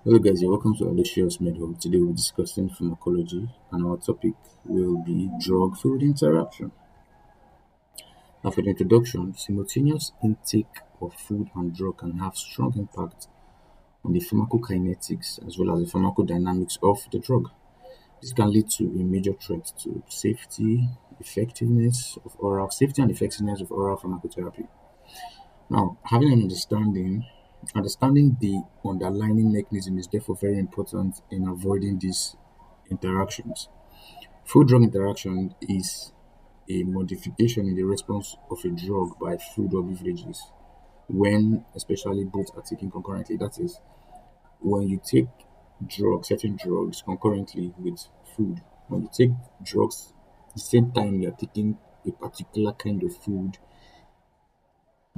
Hello guys, you're welcome to Alicia's Medhub. Today we're discussing pharmacology and our topic will be drug-food interaction. Now for the introduction, simultaneous intake of food and drug can have strong impact on the pharmacokinetics as well as the pharmacodynamics of the drug. This can lead to a major threat to safety and effectiveness of oral pharmacotherapy. Now, having an understanding the underlying mechanism is therefore very important in avoiding these interactions. Food drug interaction is a modification in the response of a drug by food or beverages when especially both are taken concurrently. That is, when you take certain drugs concurrently with food, when you take drugs the same time you're taking a particular kind of food,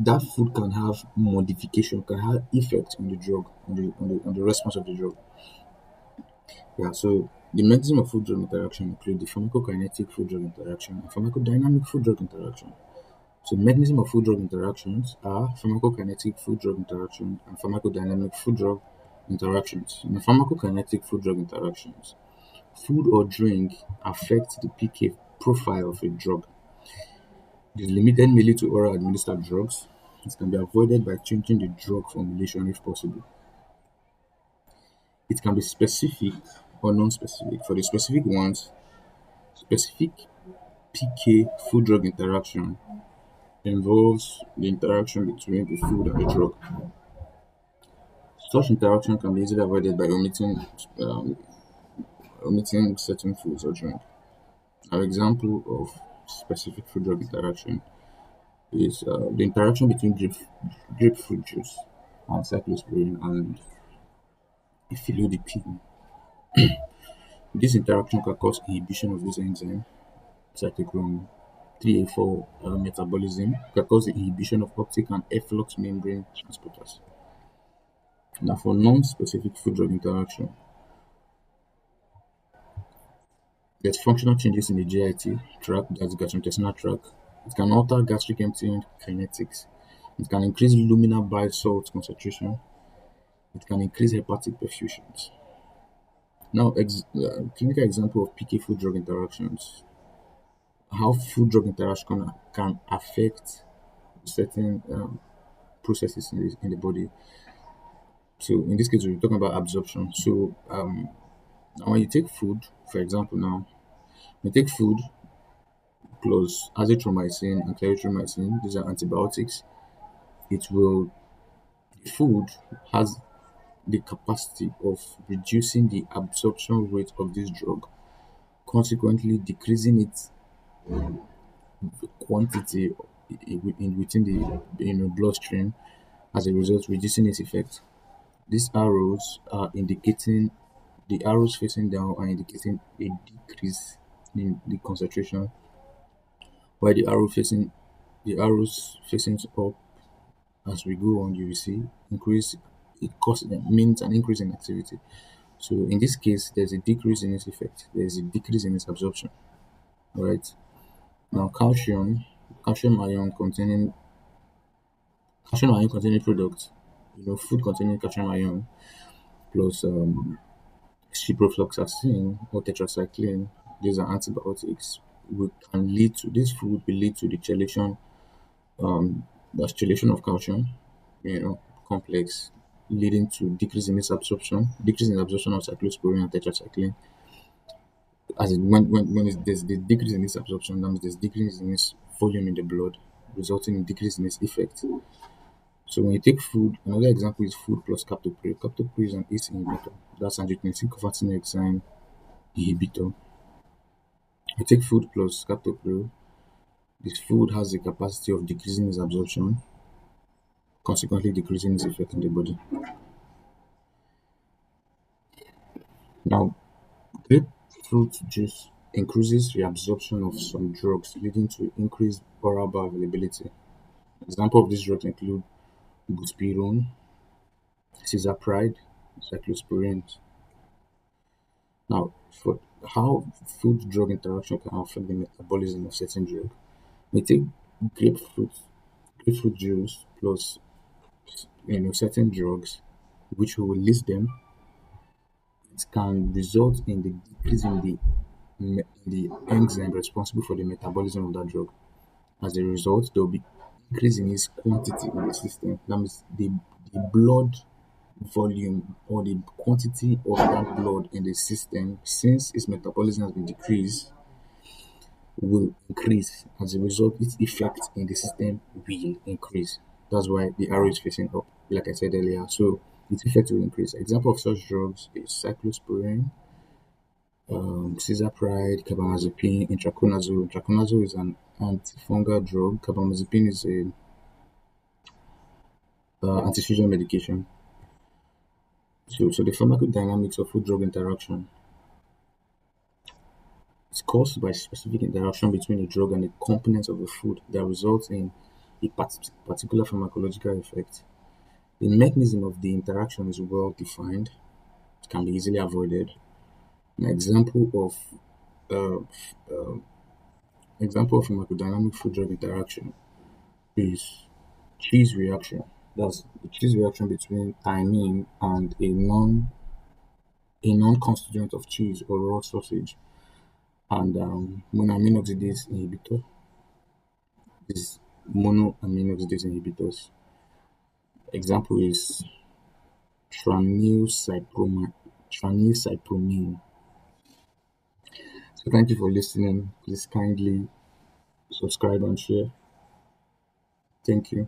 that food can have modification, can have effect on the drug, on the response of the drug. Yeah, so the mechanism of food drug interaction include the pharmacokinetic food drug interaction and pharmacodynamic food drug interaction. So the mechanism of food drug interactions are pharmacokinetic food drug interaction and pharmacodynamic food drug interactions. In the pharmacokinetic food drug interactions, food or drink affect the PK profile of a drug. It is limited merely to oral administered drugs. It can be avoided by changing the drug formulation if possible. It can be specific or non-specific. For the specific ones, specific PK food drug interaction involves the interaction between the food and the drug. Such interaction can be easily avoided by um, omitting certain foods or drink. An example of specific food drug interaction is the interaction between grapefruit juice and cyclosporine and phyllodeipine. This interaction can cause inhibition of this enzyme, cytochrome 3A4 metabolism, can cause the inhibition of optic and efflux membrane transporters. Now, for non-specific food drug interaction, there's functional changes in the GIT tract, that's gastrointestinal tract. It can alter gastric emptying kinetics. It can increase luminal bile salt concentration. It can increase hepatic perfusions. Now, clinical example of PK food drug interactions. How food drug interaction can affect certain processes in the body. So, in this case, we're talking about absorption. So, now when you take food, for example, now you take food plus azithromycin and clarithromycin, these are antibiotics. It will the food has the capacity of reducing the absorption rate of this drug, consequently decreasing its quantity within the bloodstream, as a result reducing its effect. These arrows are indicating the arrows facing down are indicating a decrease in the concentration, while the arrows facing up, as we go on, you will see increase. It means an increase in activity. So in this case, there's a decrease in its effect. There's a decrease in its absorption. Right now, calcium ion containing products, food containing calcium ion plus ciprofloxacin or tetracycline. These are antibiotics. This food will lead to um, the chelation of calcium, complex, leading to decrease in absorption of cyclosporine and tetracycline. As in, there's the decrease in this absorption, that means there's decrease in its volume in the blood, resulting in decrease in its effect. So when you take food, another example is food plus captopril. Captopril is an ACE inhibitor. That's angiotensin converting enzyme inhibitor. You take food plus captopril. This food has the capacity of decreasing its absorption, consequently decreasing its effect in the body. Now, grapefruit juice increases reabsorption of some drugs, leading to increased oral bioavailability. Example of these drugs include buspirone, cisapride, cyclosporine. Now, for how food drug interaction can affect the metabolism of certain drug, we take grapefruit grapefruit juice plus certain drugs, which we will list them. it can result in the decrease in the enzyme responsible for the metabolism of that drug. As a result, there will be increase in its quantity in the system. That means the blood volume or the quantity of that blood in the system, since its metabolism has been decreased, will increase. As a result, its effect in the system will increase. That's why the arrow is facing up, like I said earlier. So its effect will increase. Example of such drugs is cyclosporine, cisapride, carbamazepine, intraconazole. Intraconazole is an antifungal drug. Carbamazepine is a anti-seizure medication. So the pharmacodynamics of food-drug interaction is caused by specific interaction between a drug and the components of a food that results in a particular pharmacological effect. The mechanism of the interaction is well defined. It can be easily avoided. An uh, example of pharmacodynamic food-drug interaction is cheese reaction. That's the cheese reaction between thymine and a non-constituent of cheese or raw sausage, and monoamine oxidase inhibitor is monoamine oxidase inhibitors. Example is tranilcypromine. So thank you for listening. Please kindly subscribe and share. Thank you.